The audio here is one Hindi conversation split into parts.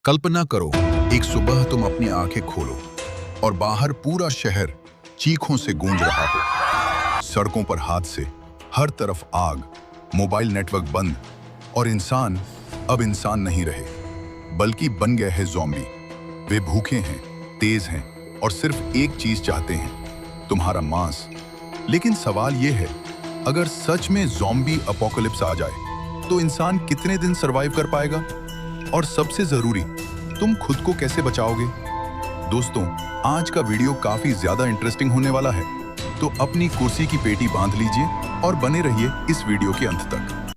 कल्पना करो, एक सुबह तुम अपनी आंखें खोलो और बाहर पूरा शहर चीखों से गूंज रहा हो। सड़कों पर हादसे, हर तरफ आग, मोबाइल नेटवर्क बंद और इंसान अब इंसान नहीं रहे, बल्कि बन गए हैं ज़ॉम्बी। वे भूखे हैं, तेज हैं और सिर्फ एक चीज चाहते हैं, तुम्हारा मांस। लेकिन सवाल यह है, अगर सच में ज़ॉम्बी अपोकलिप्स आ जाए तो इंसान कितने दिन सरवाइव कर पाएगा? और सबसे जरूरी, तुम खुद को कैसे बचाओगे? दोस्तों, आज का वीडियो काफी ज्यादा इंटरेस्टिंग होने वाला है, तो अपनी कुर्सी की पेटी बांध लीजिए और बने रहिए इस वीडियो के अंत तक।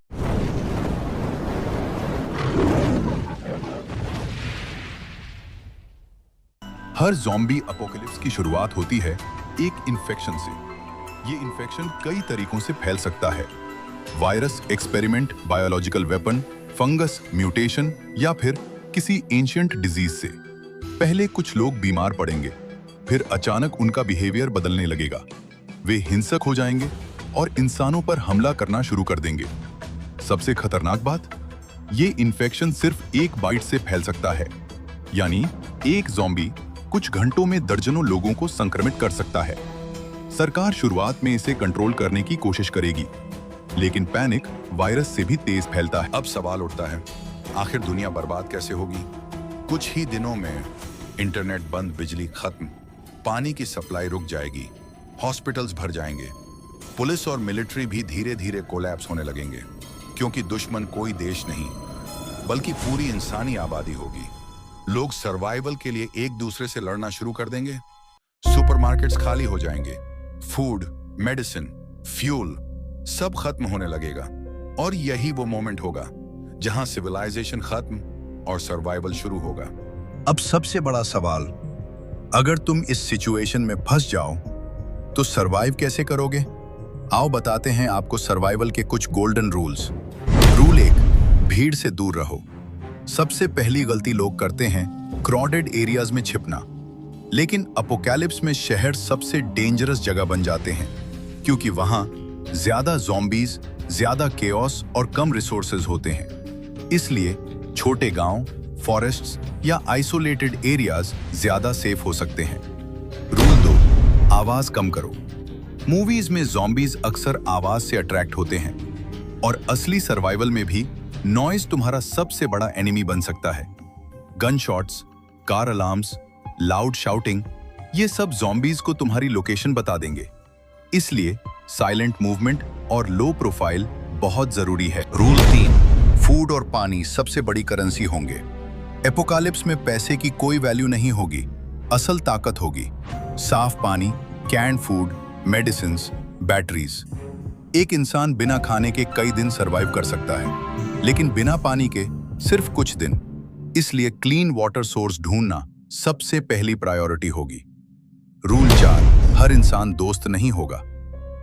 हर ज़ॉम्बी अपोकलिप्स की शुरुआत होती है एक इन्फेक्शन से। ये इन्फेक्शन कई तरीकों से फैल सकता है। Virus experiment, biological weapon, fungus mutation या फिर किसी एंशिएंट डिजीज से। पहले कुछ लोग बीमार पड़ेंगे, फिर अचानक उनका बिहेवियर बदलने लगेगा। वे हिंसक हो जाएंगे और इंसानों पर हमला करना शुरू कर देंगे। सबसे खतरनाक बात, ये इन्फेक्शन सिर्फ एक बाइट से फैल सकता है, यानी एक ज़ॉम्बी कुछ घंटों में दर्जनों लोगों को संक्रमित कर सकता है। सरकार शुरुआत में इसे कंट्रोल करने की कोशिश करेगी, लेकिन पैनिक वायरस से भी तेज फैलता है। अब सवाल उठता है, आखिर दुनिया बर्बाद कैसे होगी? कुछ ही दिनों में इंटरनेट बंद, बिजली खत्म, पानी की सप्लाई रुक जाएगी, हॉस्पिटल्स भर जाएंगे, पुलिस और मिलिट्री भी धीरे धीरे कोलैप्स होने लगेंगे, क्योंकि दुश्मन कोई देश नहीं बल्कि पूरी इंसानी आबादी होगी। लोग सर्वाइवल के लिए एक दूसरे से लड़ना शुरू कर देंगे। सुपरमार्केट्स खाली हो जाएंगे, फूड, मेडिसिन, फ्यूल सब खत्म होने लगेगा। और यही वो मोमेंट होगा जहां सिविलाइजेशन खत्म और सर्वाइवल शुरू होगा। अब सबसे बड़ा सवाल, अगर तुम इस सिचुएशन में फंस जाओ तो सरवाइव कैसे करोगे? आओ बताते हैं आपको सर्वाइवल के कुछ गोल्डन रूल्स। रूल 1, भीड़ से दूर रहो। सबसे पहली गलती लोग करते हैं क्राउडेड एरियाज में छिपना, लेकिन अपोकैलिप्स में शहर सबसे डेंजरस जगह बन जाते हैं, क्योंकि वहां ज्यादा ज़ॉम्बीज, ज्यादा केओस और कम रिसोर्सेज होते हैं। इसलिए छोटे गांव, फॉरेस्ट्स या आइसोलेटेड एरियाज ज्यादा सेफ हो सकते हैं। रूल 2, आवाज कम करो। मूवीज में ज़ॉम्बीज अक्सर आवाज से अट्रैक्ट होते हैं, और असली सर्वाइवल में भी नॉइज तुम्हारा सबसे बड़ा एनिमी बन सकता है। Gun shots, car alarms, loud shouting, ये सब ज़ॉम्बीज को तुम्हारी लोकेशन बता देंगे। इसलिए साइलेंट मूवमेंट और लो प्रोफाइल बहुत जरूरी है। रूल 3, फूड और पानी सबसे बड़ी करेंसी होंगे। एपोकालिप्स में पैसे की कोई वैल्यू नहीं होगी, असल ताकत होगी साफ पानी, कैंड फूड, मेडिसिन्स, बैटरीज। एक इंसान बिना खाने के कई दिन सरवाइव कर सकता है, लेकिन बिना पानी के सिर्फ कुछ दिन। इसलिए क्लीन वाटर सोर्स ढूंढना सबसे पहली प्रायोरिटी होगी। रूल 4, हर इंसान दोस्त नहीं होगा।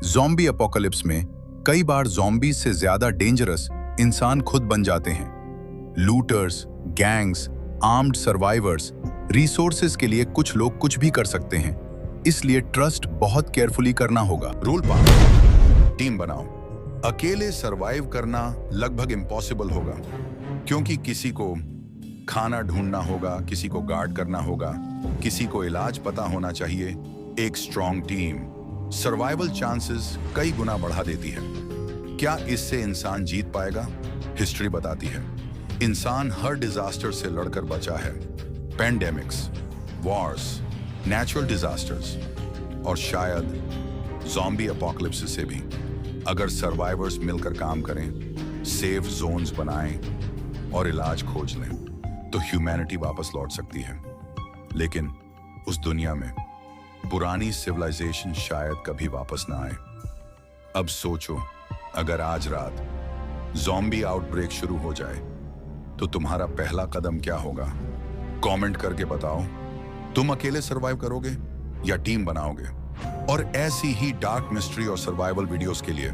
ज़ॉम्बी अपोकलिप्स में कई बार ज़ॉम्बीज से ज्यादा डेंजरस इंसान खुद बन जाते हैं। Looters, gangs, armed survivors, resources के लिए कुछ लोग कुछ भी कर सकते हैं, इसलिए ट्रस्ट बहुत केयरफुली करना होगा। रूल 5, टीम बनाओ। अकेले सरवाइव करना लगभग इम्पॉसिबल होगा, क्योंकि किसी को खाना ढूंढना होगा, किसी को गार्ड करना होगा, किसी को इलाज पता होना चाहिए। एक स्ट्रॉन्ग टीम सर्वाइवल चांसेस कई गुना बढ़ा देती है। क्या इससे इंसान जीत पाएगा? हिस्ट्री बताती है, इंसान हर डिजास्टर से लड़कर बचा है। पैंडेमिक्स, वॉर्स, नेचुरल डिजास्टर्स और शायद ज़ॉम्बी अपोकलिप्स से भी। अगर सर्वाइवर्स मिलकर काम करें, सेफ जोन्स बनाएं और इलाज खोज लें, तो ह्यूमैनिटी वापस लौट सकती है। लेकिन उस दुनिया में पुरानी सिविलाइजेशन शायद कभी वापस ना आए। अब सोचो, अगर आज रात ज़ॉम्बी आउटब्रेक शुरू हो जाए तो तुम्हारा पहला कदम क्या होगा? कमेंट करके बताओ, तुम अकेले सरवाइव करोगे या टीम बनाओगे? और ऐसी ही डार्क मिस्ट्री और सर्वाइवल वीडियोस के लिए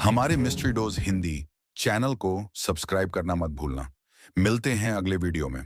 हमारे मिस्ट्री डोज हिंदी चैनल को सब्सक्राइब करना मत भूलना। मिलते हैं अगले वीडियो में।